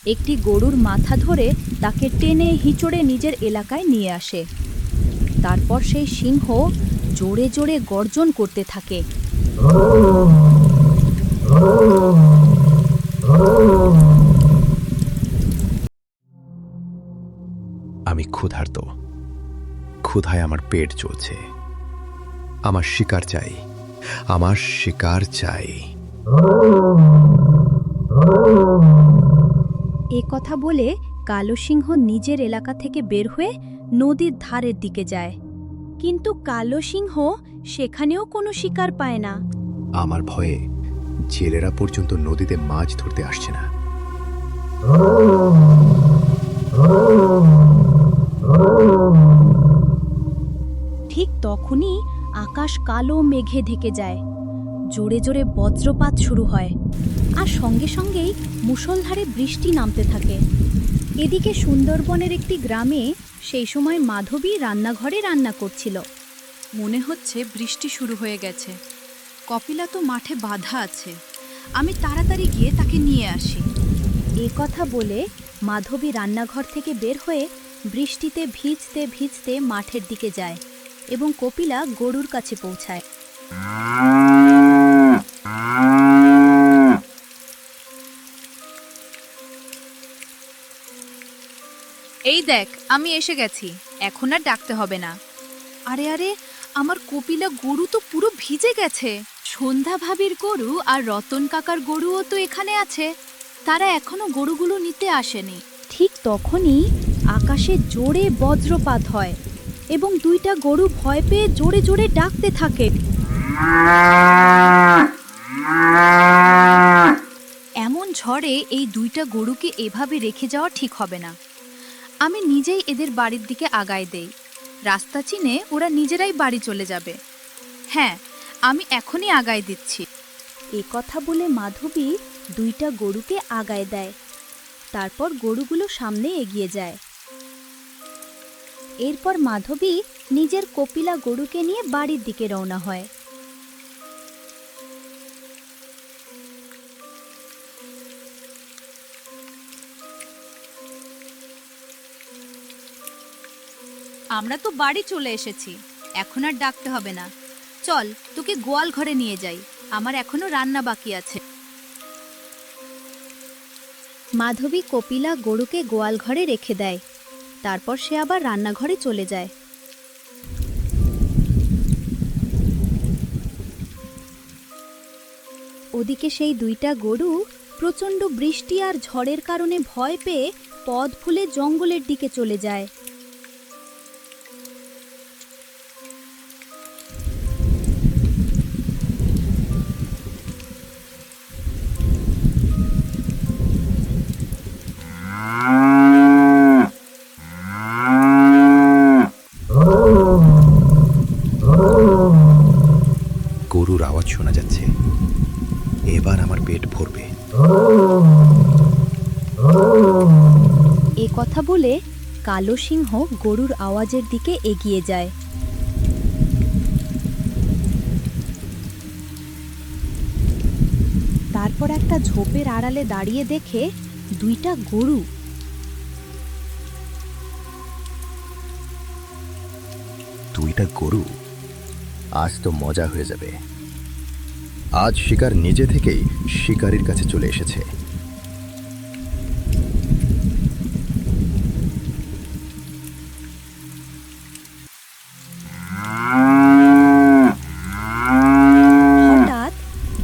একটি গরুর মাথা ধরে তাকে টেনে হিঁচড়ে নিজের এলাকায় নিয়ে আসে। তারপর সেই সিংহ জোরে জোরে গর্জন করতে থাকে। আমি ক্ষুধার্ত, ক্ষুধায় আমার পেট চলছে। আমার শিকার চাই, আমার শিকার চাই। এ কথা বলে কালো সিংহ নিজের এলাকা থেকে বের হয়ে নদীর ধারের দিকে যায়। কিন্তু কালো সিংহ সেখানেও কোনো শিকার পায় না। আমার ভয়ে জেলেরা পর্যন্ত নদীতে মাছ ধরতে আসছে না। ঠিক তখনই আকাশ কালো মেঘে ঢেকে যায়। জোরে জোরে বজ্রপাত শুরু হয়, আর সঙ্গে সঙ্গেই মুষলধারে বৃষ্টি নামতে থাকে। এদিকে সুন্দরবনের একটি গ্রামে সেই সময় মাধবী রান্নাঘরে রান্না করছিল। মনে হচ্ছে বৃষ্টি শুরু হয়ে গেছে। কপিলা তো মাঠে বাঁধা আছে, আমি তাড়াতাড়ি গিয়ে তাকে নিয়ে আসি। এ কথা বলে মাধবী রান্নাঘর থেকে বের হয়ে বৃষ্টিতে ভিজতে ভিজতে মাঠের দিকে যায় এবং কপিলা গরুর কাছে পৌঁছায়। এই দেখ, আমি এসে গেছি, এখন আর ডাকতে হবে না। আরে আরে, আমার কপিলা গরু তো পুরো ভিজে গেছে। সন্ধ্যা ভাবির গরু আর রতন কাকার গরুও তো এখানে আছে, তারা এখনো গরুগুলো নিতে আসেনি। ঠিক তখনই আকাশে জোরে বজ্রপাত হয় এবং দুইটা গরু ভয় পেয়ে জোরে জোরে ডাকতে থাকে। এমন ঝড়ে এই দুইটা গরুকে এভাবে রেখে যাওয়া ঠিক হবে না। আমি নিজেই এদের বাড়ির দিকে আগায় দেই। রাস্তা চিনে ওরা নিজেরাই বাড়ি চলে যাবে। হ্যাঁ, আমি এখনই আগায় দিচ্ছি। এ কথা বলে মাধবী দুইটা গরুকে আগায় দেয়। তারপর গরুগুলো সামনে এগিয়ে যায়। এরপর মাধবী নিজের কপিলা গরুকে নিয়ে বাড়ির দিকে রওনা হয়। আমরা তো বাড়ি চলে এসেছি, এখন আর ডাকতে হবে না। চল, তোকে গোয়াল ঘরে নিয়ে যাই, আমার এখনো রান্না বাকি আছে। মাধবী কপিলা গরুকে গোয়াল ঘরে রেখে দেয়। তারপর সে আবার রান্নাঘরে চলে যায়। ওদিকে সেই দুইটা গরু প্রচণ্ড বৃষ্টি আর ঝড়ের কারণে ভয় পেয়ে পথ ভুলে জঙ্গলের দিকে চলে যায়। গরুর আওয়াজ শোনা যাচ্ছে, এবার আমার পেট ভরবে। এ কথা বলে কালো সিংহ গরুর আওয়াজের দিকে এগিয়ে যায়। তারপর একটা ঝোপের আড়ালে দাঁড়িয়ে দেখে দুইটা গরু। দুইটা গরু, আজ তো মজা হয়ে যাবে। আজ শিকার নিজে থেকেই শিকারীর কাছে চলে এসেছে। হঠাৎ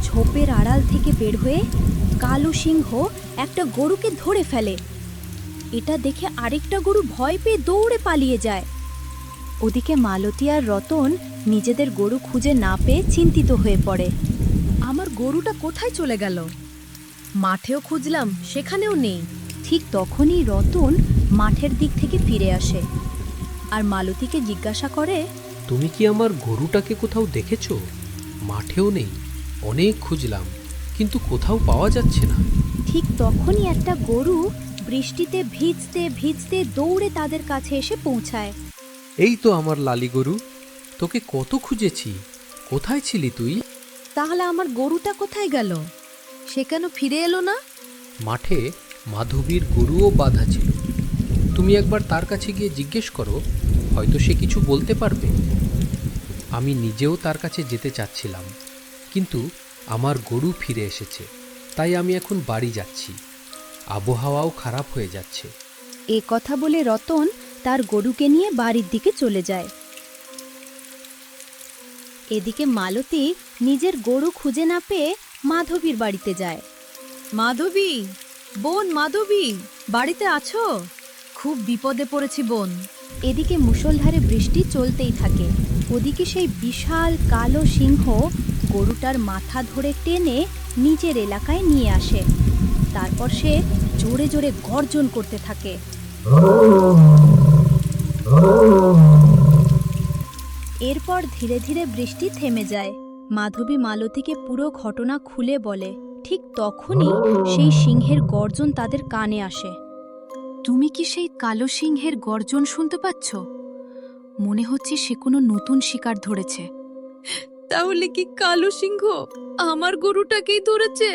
ঝোপের আড়াল থেকে বের হয়ে কালো সিংহ একটা গরুকে ধরে ফেলে। এটা দেখে আরেকটা গরু ভয় পেয়ে দৌড়ে পালিয়ে যায়। ওদিকে মালতী আর রতন নিজেদের গরু খুঁজে না পেয়ে চিন্তিত হয়ে পড়ে। আমার গরুটা কোথায় চলে গেল? মাঠেও খুঁজলাম, সেখানেও নেই। ঠিক তখনই রতন মাঠের দিক থেকে ফিরে আসে আর মালতীকে জিজ্ঞাসা করে, তুমি কি আমার গরুটাকে কোথাও দেখেছো? মাঠেও নেই, অনেক খুঁজলাম, কিন্তু কোথাও পাওয়া যাচ্ছে না। ঠিক তখনই একটা গরু বৃষ্টিতে ভিজতে ভিজতে দৌড়ে তাদের কাছে এসে পৌঁছায়। এই তো আমার লালি গরু, তোকে কত খুঁজেছি, কোথায় ছিলি তুই? তাহলে আমার গরুটা কোথায় গেল? সে কেন ফিরে এলো না? মাঠে মাধবীর গরুও বাঁধা ছিল। তুমি একবার তার কাছে গিয়ে জিজ্ঞেস করো, হয়তো সে কিছু বলতে পারবে। আমি নিজেও তার কাছে যেতে চাচ্ছিলাম, কিন্তু আমার গরু ফিরে এসেছে, তাই আমি এখন বাড়ি যাচ্ছি। আবহাওয়াও খারাপ হয়ে যাচ্ছে। এ কথা বলে রতন তার গরুকে নিয়ে বাড়ির দিকে চলে যায়। এদিকে মালতী নিজের গরু খুঁজে না পেয়ে মাধবীর বাড়িতে যায়। মাধবী, বোন মাধবী, বাড়িতে আছো? খুব বিপদে পড়েছি বোন। এদিকে মুষলধারে বৃষ্টি চলতেই থাকে। ওদিকে সেই বিশাল কালো সিংহ গরুটার মাথা ধরে টেনে নিজের এলাকায় নিয়ে আসে। তারপর সে জোরে জোরে গর্জন করতে থাকে। এরপর ধীরে ধীরে বৃষ্টি থেমে যায়। মাধবী মালতীকে পুরো ঘটনা খুলে বলে। ঠিক তখনই সেই সিংহের গর্জন তাদের কানে আসে। তুমি কি সেই কালো সিংহের গর্জন শুনতে পাচ্ছ? মনে হচ্ছে সে কোনো নতুন শিকার ধরেছে। তাহলে কি কালো সিংহ আমার গরুটাকেই ধরেছে?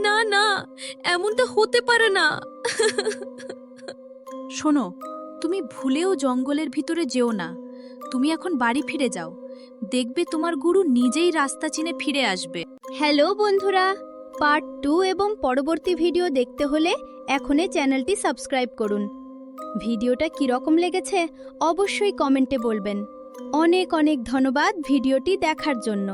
না না, এমনটা হতে পারে না। শোনো, তুমি ভুলেও জঙ্গলের ভিতরে যেও না। তুমি এখন বাড়ি ফিরে যাও, দেখবে তোমার গরু নিজেই রাস্তা চিনে ফিরে আসবে। হ্যালো বন্ধুরা, পার্ট 2 এবং পরবর্তী ভিডিও দেখতে হলে এখনই চ্যানেলটি সাবস্ক্রাইব করুন। ভিডিওটা কীরকম লেগেছে অবশ্যই কমেন্টে বলবেন। অনেক অনেক ধন্যবাদ ভিডিওটি দেখার জন্য।